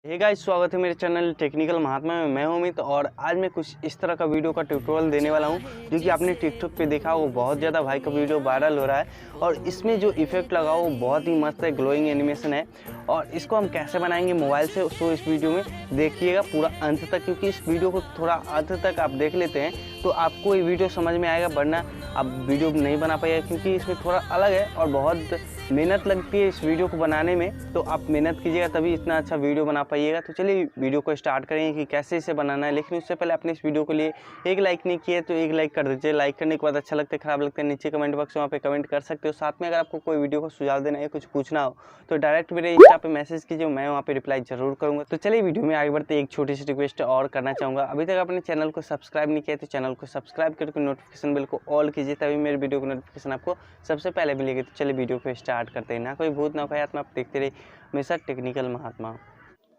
Hey guys, स्वागत है मेरे चैनल टेक्निकल महात्मा में। मैं हूं अमित और आज मैं कुछ इस तरह का वीडियो का ट्यूटोरियल देने वाला हूं जो कि आपने टिकटॉक पे देखा, वो बहुत ज़्यादा भाई का वीडियो वायरल हो रहा है। और इसमें जो इफेक्ट लगा वो बहुत ही मस्त है, ग्लोइंग एनिमेशन है। और इसको हम कैसे बनाएंगे मोबाइल से, सो इस वीडियो में देखिएगा पूरा अंत तक, क्योंकि इस वीडियो को थोड़ा अंत तक आप देख लेते हैं तो आपको ये वीडियो समझ में आएगा, वरना आप वीडियो नहीं बना पाएगा, क्योंकि इसमें थोड़ा अलग है और बहुत मेहनत लगती है इस वीडियो को बनाने में। तो आप मेहनत कीजिएगा तभी इतना अच्छा वीडियो बना पाइएगा। तो चलिए वीडियो को स्टार्ट करेंगे कि कैसे इसे बनाना है। लेकिन उससे पहले अपने इस वीडियो के लिए एक लाइक नहीं किया तो एक लाइक कर दीजिए। लाइक करने के बाद अच्छा लगता है, खराब लगता है, नीचे कमेंट बॉक्स में वहाँ पे कमेंट कर सकते हो। साथ में अगर आपको कोई वीडियो को सुझाव देना है, कुछ पूछना हो तो डायरेक्ट मेरे इंस्टा पे मैसेज कीजिए, मैं वहाँ पे रिप्लाई जरूर करूँगा। तो चलिए वीडियो में आगे बढ़ते एक छोटी सी रिक्वेस्ट और करना चाहूँगा। अभी तक अपने चैनल को सब्सक्राइब नहीं किया तो चैनल को सब्सक्राइब करके नोटिफिकेशन बेल को ऑल कीजिए, तभी मेरे वीडियो की नोटिफिकेशन आपको सबसे पहले मिलेगी। तो चलिए वीडियो को स्टार्ट करते हैं। ना कोई भूत ना कोई आत्मा, आप देखते रहिए हमेशा टेक्निकल महात्मा।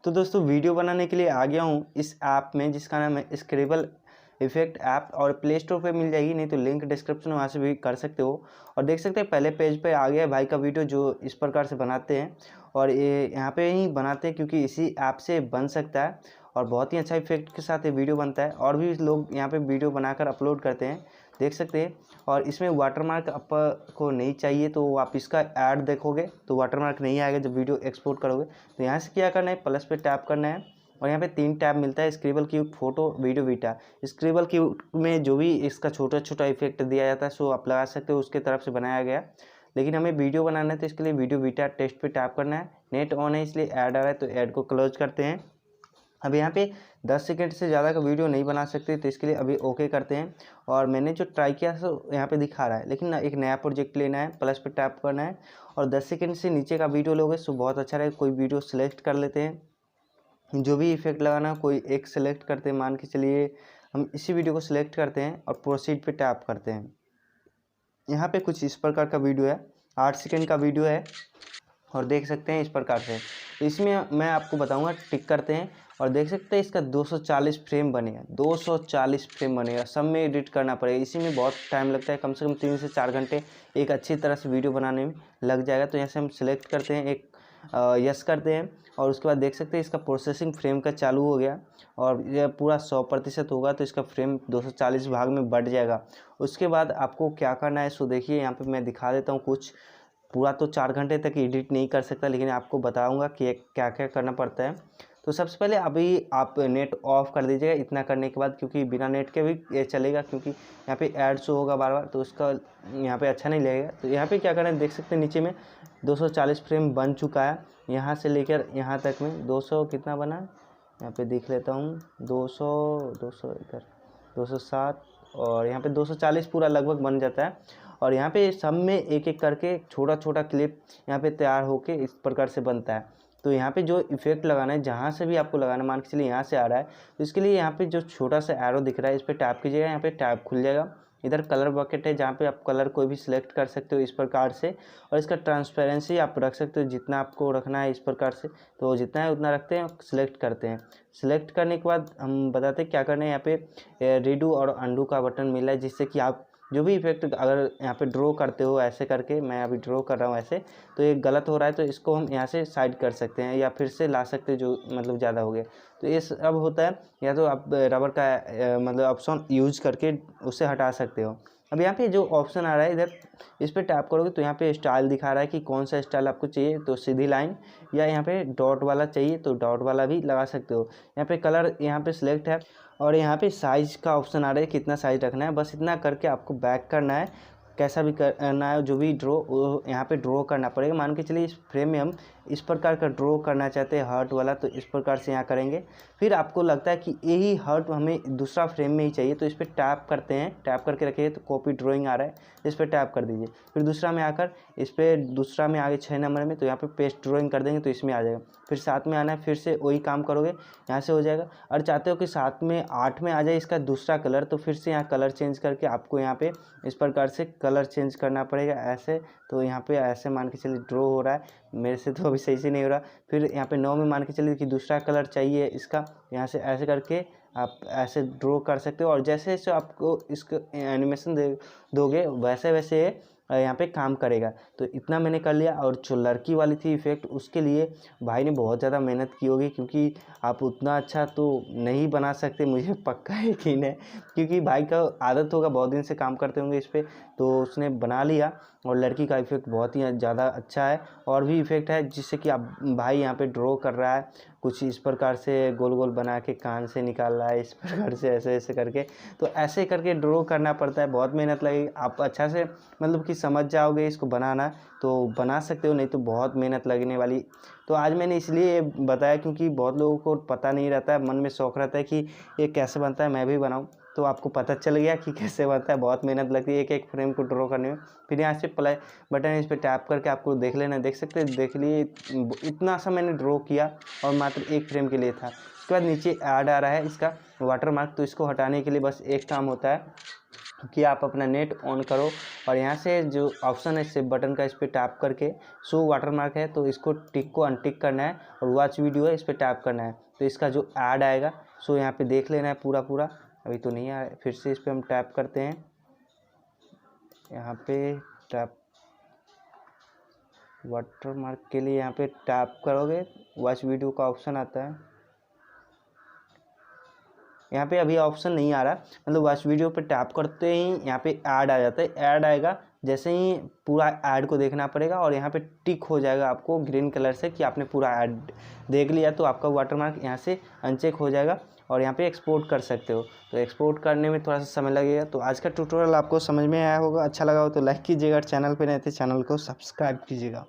तो दोस्तों, वीडियो बनाने के लिए आ गया हूँ इस ऐप में जिसका नाम है स्क्रिबल इफेक्ट ऐप, और प्ले स्टोर पे मिल जाएगी, नहीं तो लिंक डिस्क्रिप्शन में वहाँ से भी कर सकते हो। और देख सकते हैं पहले पेज पे आ गया है भाई का वीडियो जो इस प्रकार से बनाते हैं, और ये यहाँ पे ही बनाते हैं क्योंकि इसी ऐप से बन सकता है और बहुत ही अच्छा इफेक्ट के साथ ये वीडियो बनता है। और भी लोग यहाँ पे वीडियो बनाकर अपलोड करते हैं, देख सकते हैं। और इसमें वाटरमार्क आपको नहीं चाहिए, तो आप इसका ऐड देखोगे तो वाटरमार्क नहीं आएगा जब वीडियो एक्सपोर्ट करोगे। तो यहाँ से क्या करना है, प्लस पे टैप करना है और यहाँ पे 3 टैब मिलता है, scribble cube, photo, video, Vita. Scribble cube में जो भी इसका छोटा छोटा इफेक्ट दिया जाता है सो आप लगा सकते हो, उसके तरफ से बनाया गया। लेकिन हमें वीडियो बनाना है तो इसके लिए वीडियो वीटा टेस्ट पे टैप करना है। नेट ऑन है इसलिए ऐड आ रहा है, तो ऐड को क्लोज करते हैं। अब यहाँ पे 10 सेकंड से ज़्यादा का वीडियो नहीं बना सकते, तो इसके लिए अभी ओके करते हैं। और मैंने जो ट्राई किया तो यहाँ पे दिखा रहा है, लेकिन एक नया प्रोजेक्ट लेना है, प्लस पे टैप करना है और 10 सेकंड से नीचे का वीडियो लोगे तो बहुत अच्छा रहेगा। कोई वीडियो सेलेक्ट कर लेते हैं, जो भी इफेक्ट लगाना कोई एक सेलेक्ट करते हैं। मान के चलिए हम इसी वीडियो को सिलेक्ट करते हैं और प्रोसीड पे टैप करते हैं। यहाँ पे कुछ इस प्रकार का वीडियो है, 8 सेकंड का वीडियो है और देख सकते हैं इस प्रकार से। तो इसमें मैं आपको बताऊंगा, टिक करते हैं और देख सकते हैं इसका 240 फ्रेम बनेगा, 240 फ्रेम बनेगा। सब में एडिट करना पड़ेगा, इसी में बहुत टाइम लगता है, कम से कम 3 से 4 घंटे एक अच्छी तरह से वीडियो बनाने में लग जाएगा। तो यहाँ से हम सिलेक्ट करते हैं, एक यस करते हैं और उसके बाद देख सकते हैं इसका प्रोसेसिंग फ्रेम का चालू हो गया और यह पूरा 100% होगा तो इसका फ्रेम 240 भाग में बढ़ जाएगा। उसके बाद आपको क्या करना है सो देखिए, यहाँ पे मैं दिखा देता हूँ कुछ। पूरा तो 4 घंटे तक एडिट नहीं कर सकता, लेकिन आपको बताऊंगा कि क्या क्या करना पड़ता है। तो सबसे पहले अभी आप नेट ऑफ कर दीजिएगा इतना करने के बाद, क्योंकि बिना नेट के भी ये चलेगा, क्योंकि यहाँ पे ऐड शो होगा बार बार, तो उसका यहाँ पे अच्छा नहीं लगेगा। तो यहाँ पे क्या करना है, देख सकते हैं नीचे में 240 फ्रेम बन चुका है। यहाँ से लेकर यहाँ तक में 200 कितना बना, यहाँ पे देख लेता हूँ, 200 इधर 207 और यहाँ पे 240 पूरा लगभग बन जाता है। और यहाँ पे सब में एक एक करके छोटा छोटा क्लिप यहाँ पे तैयार होके इस प्रकार से बनता है। तो यहाँ पे जो इफेक्ट लगाना है, जहाँ से भी आपको लगाना, मान के चलिए यहाँ से आ रहा है, तो इसके लिए यहाँ पे जो छोटा सा एरो दिख रहा है इस पर टैप कीजिएगा, यहाँ पे टैब खुल जाएगा। इधर कलर बकेट है जहाँ पे आप कलर कोई भी सिलेक्ट कर सकते हो इस प्रकार से। और इसका ट्रांसपेरेंसी आप रख सकते हो जितना आपको रखना है इस प्रकार से, तो जितना है उतना रखते हैं, सिलेक्ट करते हैं। सिलेक्ट करने के बाद हम बताते हैं क्या करना है। यहाँ पे रीडू और अंडू का बटन मिला है, जिससे कि आप जो भी इफेक्ट अगर यहाँ पे ड्रॉ करते हो ऐसे करके, मैं अभी ड्रॉ कर रहा हूँ ऐसे, तो ये गलत हो रहा है तो इसको हम यहाँ से साइड कर सकते हैं या फिर से ला सकते हैं, जो मतलब ज़्यादा हो गया। तो ये सब होता है, या तो आप रबर का मतलब ऑप्शन यूज करके उसे हटा सकते हो। अब यहाँ पे जो ऑप्शन आ रहा है इधर, इस पर टैप करोगे तो यहाँ पे स्टाइल दिखा रहा है कि कौन सा स्टाइल आपको चाहिए, तो सीधी लाइन या यहाँ पे डॉट वाला चाहिए तो डॉट वाला भी लगा सकते हो। यहाँ पे कलर यहाँ पे सिलेक्ट है और यहाँ पे साइज़ का ऑप्शन आ रहा है, कितना साइज़ रखना है। बस इतना करके आपको बैक करना है, कैसा भी करना है, जो भी ड्रॉ वो यहाँ पे ड्रॉ करना पड़ेगा। मान के चलिए इस फ्रेम में हम इस प्रकार का ड्रॉ करना चाहते हैं, हार्ट वाला, तो इस प्रकार से यहाँ करेंगे। फिर आपको लगता है कि यही हार्ट हमें दूसरा फ्रेम में ही चाहिए, तो इस पर टैप करते हैं, टैप करके रखिए तो कॉपी ड्राइंग आ रहा है, इस पर टैप कर दीजिए। फिर दूसरा में आकर इस पर दूसरा में आगे 6 नंबर में, तो यहाँ पे पेस्ट ड्राइंग कर देंगे तो इसमें आ जाएगा। फिर 7 में आना है, फिर से वही काम करोगे, यहाँ से हो जाएगा। और चाहते हो कि 7 में 8 में आ जाए इसका दूसरा कलर, तो फिर से यहाँ कलर चेंज करके आपको यहाँ पे इस प्रकार से कलर चेंज करना पड़ेगा ऐसे। तो यहाँ पे ऐसे मान के चलिए ड्रॉ हो रहा है, मेरे से तो अभी सही से नहीं हो रहा। फिर यहाँ पे 9 में मान के चलिए कि दूसरा कलर चाहिए इसका, यहाँ से ऐसे करके आप ऐसे ड्रॉ कर सकते हो। और जैसे जैसे आपको इसको एनिमेशन दोगे वैसे वैसे यहाँ पे काम करेगा। तो इतना मैंने कर लिया। और जो लड़की वाली थी इफ़ेक्ट, उसके लिए भाई ने बहुत ज़्यादा मेहनत की होगी, क्योंकि आप उतना अच्छा तो नहीं बना सकते, मुझे पक्का यकीन है, क्योंकि भाई का आदत होगा, बहुत दिन से काम करते होंगे इस पर, तो उसने बना लिया। और लड़की का इफ़ेक्ट बहुत ही ज़्यादा अच्छा है। और भी इफ़ेक्ट है जिससे कि आप भाई यहाँ पे ड्रॉ कर रहा है, कुछ इस प्रकार से गोल गोल बना के कान से निकाल रहा है, इस प्रकार से ऐसे ऐसे करके। तो ऐसे करके ड्रॉ करना पड़ता है, बहुत मेहनत लगेगी। आप अच्छा से मतलब कि समझ जाओगे इसको बनाना तो बना सकते हो, नहीं तो बहुत मेहनत लगने वाली। तो आज मैंने इसलिए बताया क्योंकि बहुत लोगों को पता नहीं रहता है, मन में शौक रहता है कि ये कैसे बनता है, मैं भी बनाऊं। तो आपको पता चल गया कि कैसे बनता है। बहुत मेहनत लगती है एक एक फ्रेम को ड्रॉ करने में। फिर यहाँ से प्ले बटन इस पर टैप करके आपको देख लेना, देख सकते हैं, देख लिए इतना सा मैंने ड्रॉ किया और मात्र एक फ्रेम के लिए था। उसके बाद नीचे ऐड आ रहा है इसका वाटर मार्क, तो इसको हटाने के लिए बस एक काम होता है कि आप अपना नेट ऑन करो और यहाँ से जो ऑप्शन है सेव बटन का, इस पर टैप करके शो वाटर मार्क है तो इसको टिक को अनटिक करना है, और वॉच वीडियो है इस पर टैप करना है। तो इसका जो ऐड आएगा सो यहाँ पे देख लेना है पूरा पूरा। अभी तो नहीं आ रहा है, फिर से इस पर हम टैप करते हैं, यहाँ पे टैप वाटर मार्क के लिए यहाँ पे टैप करोगे, वॉच वीडियो का ऑप्शन आता है। यहाँ पे अभी ऑप्शन नहीं आ रहा, मतलब वॉच वीडियो पे टैप करते ही यहाँ पे ऐड आ जाता है। ऐड आएगा, जैसे ही पूरा ऐड को देखना पड़ेगा और यहाँ पे टिक हो जाएगा आपको ग्रीन कलर से कि आपने पूरा ऐड देख लिया, तो आपका वाटरमार्क यहाँ से अनचेक हो जाएगा और यहाँ पे एक्सपोर्ट कर सकते हो। तो एक्सपोर्ट करने में थोड़ा सा समय लगेगा। तो आज का ट्यूटोरियल आपको समझ में आया होगा, अच्छा लगा हो तो लाइक कीजिएगा, चैनल पे नए थे चैनल को सब्सक्राइब कीजिएगा।